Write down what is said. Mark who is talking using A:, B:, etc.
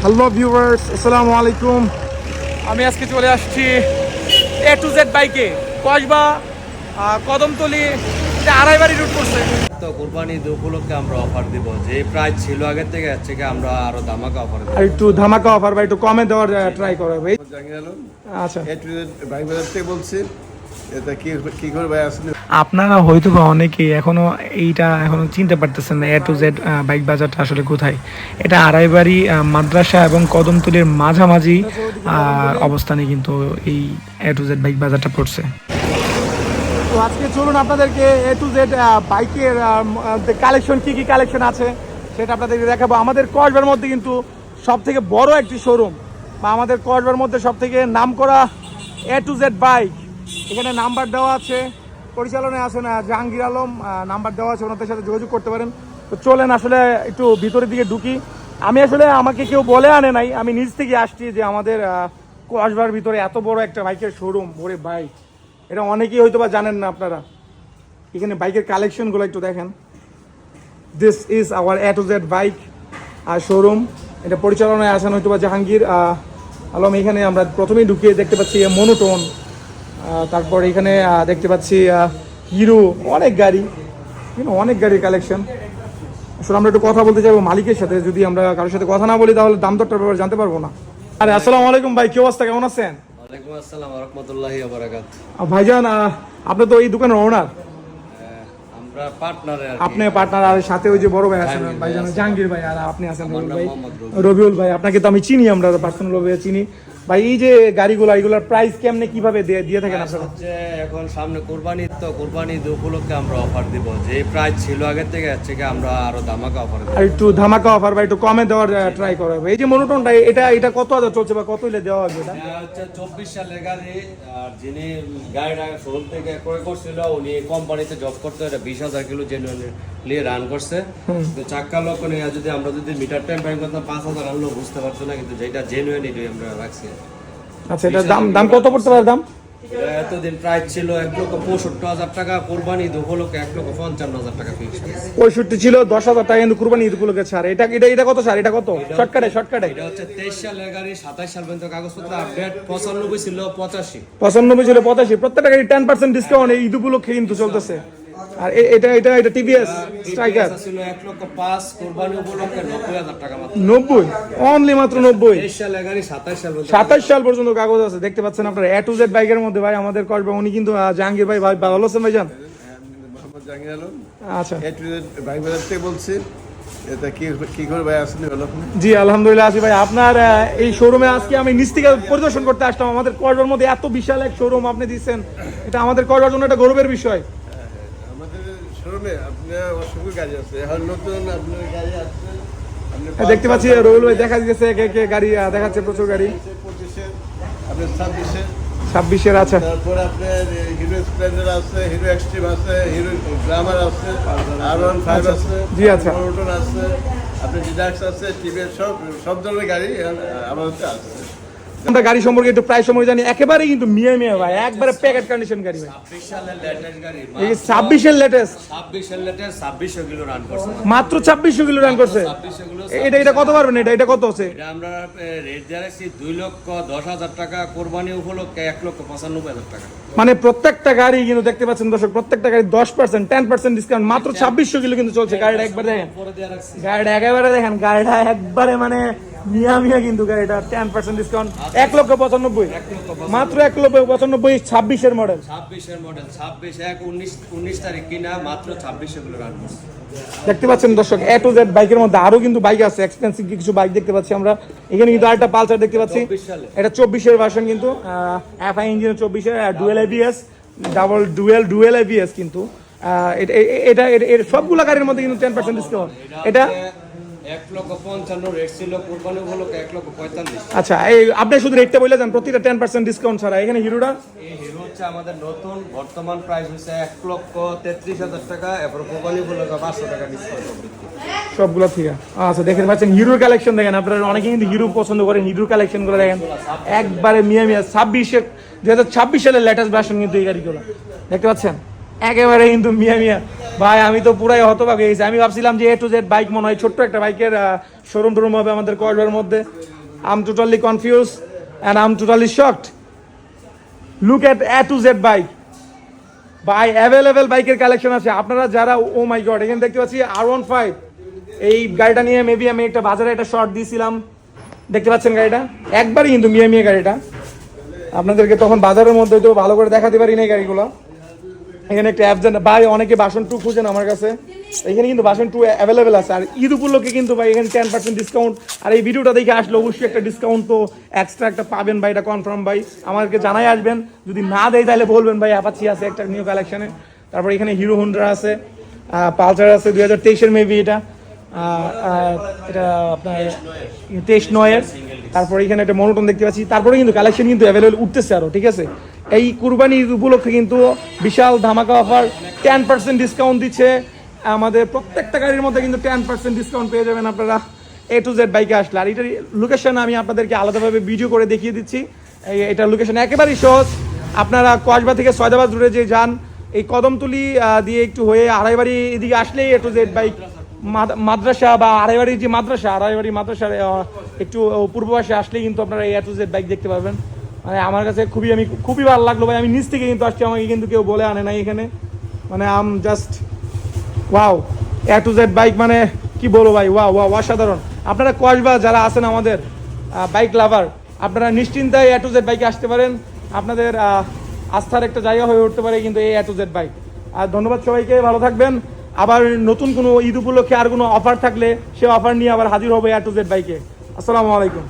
A: Hello viewers, আসসালামু আলাইকুম। আমি আজকে চলে আসছি এ টু জেড বাইকে কসবা কদমতলি আড়াইবাড়ি রুট করছে।
B: তো কুরবানি ঈদ উপলক্ষে আমরা অফার দিব, যে প্রাইস ছিল আগের থেকে এর থেকে আমরা আরো ধামাকা অফার দেব।
A: আর একটু ধামাকা অফার বা একটু কমে দেওয়ার ট্রাই করো ভাই। আচ্ছা,
C: বাইক বাজার থেকে বলছি। এটা কি করে ভাই আসলে
A: আপনারা হয়তো বা অনেকেই এখনো চিনতে পারতেছেন না এ টু জেড বাইক বাজারটা আসলে কোথায়। এটা আড়াইবাড়ি মাদ্রাসা এবং কদমতলির মাঝামাঝি অবস্থানে কিন্তু এই এ টু জেড বাইক বাজারটা পড়ছে। তো আজকে চলুন আপনাদেরকে এ টু জেড বাইকের কালেকশন কি কালেকশন আছে সেটা আপনাদেরকে দেখাবো। আমাদের কসবার মধ্যে কিন্তু সব থেকে বড় একটি শোরুম, বা আমাদের কসবার মধ্যে সব থেকে নাম করা এ টু জেড বাইক। এখানে নাম্বার দেওয়া আছে, পরিচালনায় আছেন জাহাঙ্গীর আলম, নাম্বার দেওয়া আছে, ওনাদের সাথে যোগাযোগ করতে পারেন। তো চলেন আসলে একটু ভিতরের দিকে ঢুকি। আমি আসলে আমাকে কেউ বলে আনে নাই, আমি নিজ থেকে আসছি যে আমাদের কসবার ভিতরে এত বড় একটা বাইকের শোরুম। ওরে বাইক, এটা অনেকেই হয়তো বা জানেন না আপনারা। এখানে বাইকের কালেকশনগুলো একটু দেখেন। This is our A to Z bike আর শোরুম। এটা পরিচালনায় আছেন হয়তো বা জাহাঙ্গীর আলম। এখানে আমরা প্রথমেই ঢুকিয়ে দেখতে পাচ্ছি মনোটোন, তারপর এখানে দেখতে পাচ্ছি হিরো, অনেক গাড়ির কালেকশন। আসলে আমরা একটু কথা বলতে চাইবো মালিকের সাথে। যদি আমরা কারোর সাথে কথা না বলি তাহলে দাম দরটার ব্যাপারে জানতে পারবো না। আরে আসসালামু আলাইকুম ভাই, কি অবস্থা, কেমন আছেন?
B: ওয়ালাইকুম আসসালাম ওয়া রাহমাতুল্লাহি ওয়া বারাকাতুহু।
A: ভাইজান, আপনি তো এই দোকানের ওনার?
B: আমরা পার্টনার।
A: আপনি পার্টনার, আর সাথে ওই যে বড় ভাই আছেন ভাইজান জাহাঙ্গীর ভাই, আর আপনি আছেন রবিউল ভাই। আপনাকে তো আমি চিনি, আমরা পার্সোনাল ভাবে চিনি ভাই। এই যে গাড়িগুলো, এইগুলোর প্রাইস কেমনে কিভাবে দিয়ে থাকেন আপনারা?
B: এখন সামনে কুরবানি ঈদ, তো কুরবানি ঈদ উপলক্ষে আমরা অফার দিব, যে প্রাইস ছিল আগের থেকে এর থেকে আমরা আরো ধামাকা অফার দেব।
A: আর একটু ধামাকা অফার বা একটু কমে দেওয়ার ট্রাই করো। এই যে মনোটনটা, এটা কত হাজার চলছে বা কত হইলে দেওয়া হবে? এটা
B: হচ্ছে 24 সালের গাড়ি। আর যিনি গাড়িটা শোরুম থেকে ক্রয় করছিল উনি কোম্পানিতে জব করতে, এটা 20,000 কিলো জেনুইনলি রান করছে। তো চাক্কা লক নিয়ে যদি মিটার টাইম ফাইন করতাম 5,000 আনলেও বুঝতে পারতো না, কিন্তু যেটা জেনুইন এটাই আমরা রাখছি।
A: আচ্ছা, এটার দাম কত পড়তে পারে? দাম
B: এতদিন প্রাইস ছিল 1,65,000 টাকা, কুরবানি ঈদ উপলক্ষে 1,55,000 টাকা ফিক্স।
A: 65 ছিল, 10,000 টাকা কিন্তু কুরবানি ঈদ উপলক্ষে ছাড়। এটা কত স্যার? এটা কত শর্টকাটে?
B: এটা হচ্ছে 23 সালের গাড়ি, 27 সাল পর্যন্ত কাগজপত্র আপডেট। 95 ছিল 85।
A: 95 ছিল 85। প্রত্যেকটা গাড়ি 10% ডিসকাউন্ট এই ঈদ উপলক্ষে কিন্তু চলতেছে। আর এটা টিভিএস স্ট্রাইকার
B: ছিল 1,05,000, কুরবানি উপলক্ষে 90,000 টাকা মাত্র।
A: 90, অনলি মাত্র 90।
B: 23 সালের গাড়ি,
A: 27 সাল পর্যন্ত কাগজ আছে। দেখতে পাচ্ছেন আপনারা এ টু জেড বাইকের মধ্যে ভাই আমাদের কসবা। উনি কিন্তু জাহাঙ্গীর ভাই ভালো আছেন ভাইজান?
C: মোহাম্মদ জাহাঙ্গীর আলম।
A: আচ্ছা,
C: বাইক বাজার থেকে বলছি। এটা কি করে ভাই আসলে হলো?
A: জি আলহামদুলিল্লাহ আছি ভাই। আপনার এই শোরুমে আজকে আমি নিজ থেকে পরিদর্শন করতে আসলাম। আমাদের কসবার মধ্যে এত বিশাল এক শোরুম আপনি দিচ্ছেন, এটা আমাদের কসবার জন্য একটা গৌরবের বিষয়।
C: আমাদের শোরুমে আপনার অসংখ্য গাড়ি আছে। এখন নতুন আপনার গাড়ি আছে।
A: দেখতে পাচ্ছি রবিউল ভাই দেখা যাচ্ছে একে গাড়ি দেখাচ্ছে, প্রচুর গাড়ি।
C: 25-এর, আপনার
A: 26-এর আছে।
C: তারপর আপনার হিরো স্প্লেন্ডার আছে, হিরো এক্সট্রিম আছে, হিরো গ্ল্যামার আছে, R15 আছে,
A: জি আচ্ছা,
C: মনোটন আছে, আপনার ডিলাক্স আছে, টিভিএস, সব ধরনের গাড়ি আমাদের আছে।
A: আমরা গাড়ি সম্পর্কে একটু প্রায় সময় জানি, একেবারে কিন্তু মিয়া ভাই, একবারে প্যাকেট কন্ডিশন গাড়ি ভাই।
B: 26 সালের লেটেস্ট গাড়ি,
A: এই 26-এর লেটেস্ট,
B: 26 কিলো রান করছে,
A: মাত্র 2600 কিলো রান করছে।
B: 2600 কিলো।
A: এটা কত পারবেন? এটা কত আছে?
B: এটা আমরা রেট দিয়ে রাখছি 2,10,000 টাকা, কোরবানি উপলক্ষে 1,95,000 টাকা।
A: মানে প্রত্যেকটা গাড়ি কিন্তু দেখতে পাচ্ছেন দর্শক, প্রত্যেকটা গাড়ি 10% ডিসকাউন্ট, মাত্র 2600 কিলো কিন্তু চলছে। গাড়িটা একবার দেখেন, গাড়িটা একেবারে দেখেন, গাড়িটা একবারে মানে মিয়া কিন্তু গাড়িটা 10% ডিসকাউন্ট, 1,95,000, মাত্র 1,95,000, 26-এর মডেল।
B: 26-এর মডেল, 26/1/19 তারিখ কিনা, মাত্র 2600 কিলো রান করছে।
A: দেখতে পাচ্ছেন দর্শক, এ টু জেড বাইকের মধ্যে আরো কিন্তু বাইক আছে, এক্সপেন্সিভ কিছু বাইক দেখতে পাচ্ছি আমরা এখানে। কিন্তু আরেকটা পালসার দেখতে পাচ্ছি, এটা 24-এর ভার্সন কিন্তু, এফআই ইঞ্জিনের 24-এর, ডুয়েল এবিএস, ডুয়েল এবিএস কিন্তু। এটা সবগুলো গাড়ির মধ্যে কিন্তু 10% ডিসকাউন্ট। এটা
B: 1,55,000 রেট ছিল, কুরবানি উপলক্ষে 1,45,000।
A: আচ্ছা, এই আপনি শুধু রেটটা বলে যান, প্রতিটা 10% ডিসকাউন্ট ছাড়া। এখানে হিরোটা,
B: এই হিরো হচ্ছে আমাদের নতুন, বর্তমান প্রাইস হচ্ছে 1,33,000 টাকা, এরপর কুরবানি উপলক্ষে 500 টাকা ডিসকাউন্ট হবে
A: সবগুলো ঠিক আছে। আচ্ছা, দেখতে পাচ্ছেন হিরোর কালেকশন দেখেন। আপনারা অনেকে কিন্তু হিরো পছন্দ করেন, হিরোর কালেকশন গুলো দেখেন একবারে মিয়া 2026 সালের লেটেস্ট ভার্সন কিন্তু এই গাড়িগুলো দেখতে পাচ্ছেন, একেবারে কিন্তু মিয়া ভাই। আমি তো পুরাই হতবাক হয়ে গেছি। আমি ভাবছিলাম যে এ টু জেড বাইক মনে হয় ছোট্ট একটা বাইকের শোরুম টোরুম হবে আমাদের কসবার মধ্যে। I am totally confuse and I am totally shocked. Look at A to Z bike, ভাই অ্যাভেলেবেল বাইকের কালেকশন আছে। আপনারা যারা, ও মাই গড, এখানে দেখতে পাচ্ছি R15, এই গাড়িটা নিয়ে মেবি আমি একটা বাজারে একটা শর্ট দিয়েছিলাম, দেখতে পাচ্ছেন গাড়িটা একবারই কিন্তু মিয়া গাড়িটা, আপনাদেরকে তখন বাজারের মধ্যে তো ভালো করে দেখাতে পারি না এই গাড়িগুলো। এখানে একটা অ্যাপ দেন ভাই, অনেকে বাসন 2 খুঁজেন আমার কাছে, এখানে কিন্তু বাসন 2 অ্যাভেলেবেল আছে। আর ঈদ উপলক্ষে কিন্তু ভাই এখানে 10% ডিসকাউন্ট। আর এই ভিডিওটা দেখে আসলে অবশ্যই একটা ডিসকাউন্ট তো এক্সট্রা একটা পাবেন ভাই, এটা কনফার্ম ভাই। আমাদেরকে জানাই আসবেন, যদি না দেয় তাহলে বলবেন ভাই অ্যাপাচি আছে একটা নিউ কালেকশনে। তারপর এখানে হিরো হোন্ডা আছে, পালসার আছে 2023-এর মেবি এটা, এটা আপনার 23/9-এর। তারপর এখানে একটা মনোটন দেখতে পাচ্ছি। তারপরে কিন্তু কালেকশন কিন্তু অ্যাভেলেবেল উঠতেছে আরও, ঠিক আছে। এই কুরবানি ঈদ উপলক্ষে কিন্তু বিশাল ধামাকা অফার, 10% ডিসকাউন্ট দিচ্ছে আমাদের প্রত্যেকটা গাড়ির মধ্যে, কিন্তু 10% ডিসকাউন্ট পেয়ে যাবেন আপনারা A to Z বাইকে আসলে। আর এটার লোকেশন আমি আপনাদেরকে আলাদাভাবে ভিডিও করে দেখিয়ে দিচ্ছি। এটার লোকেশন একেবারেই সহজ। আপনারা কসবা থেকে সয়দাবাদ রোডে যে যান, এই কদমতলি দিয়ে একটু হয়ে আড়াইবাড়ি এদিকে আসলেই A to Z বাইক মাদ্রাসা বা আড়াইবাড়ির যে আড়াইবাড়ি মাদ্রাসার একটু পূর্ব পাশে আসলেই কিন্তু আপনারা A to Z বাইক দেখতে পাবেন। মানে আমার কাছে খুবই ভালো লাগলো ভাই। আমি নিচ থেকে কিন্তু আসছি, আমাকে কিন্তু কেউ বলে আনে নাই এখানে। মানে um just wow, A to Z bike মানে কি বলবো ভাই, ওয়াও অসাধারণ। আপনারা কসবা যারা আছেন আমাদের বাইক লাভার, আপনারা নিশ্চিন্তায় A to Z বাইকে আসতে পারেন। আপনাদের আস্থার একটা জায়গা হয়ে উঠতে পারে কিন্তু এই A to Z বাইক। আর ধন্যবাদ সবাইকে, ভালো থাকবেন। আবার নতুন কোনো ঈদ উপলক্ষে আর কোনো অফার থাকলে সে অফার নিয়ে আবার হাজির হবে A to Z বাইকে। আসসালামু আলাইকুম।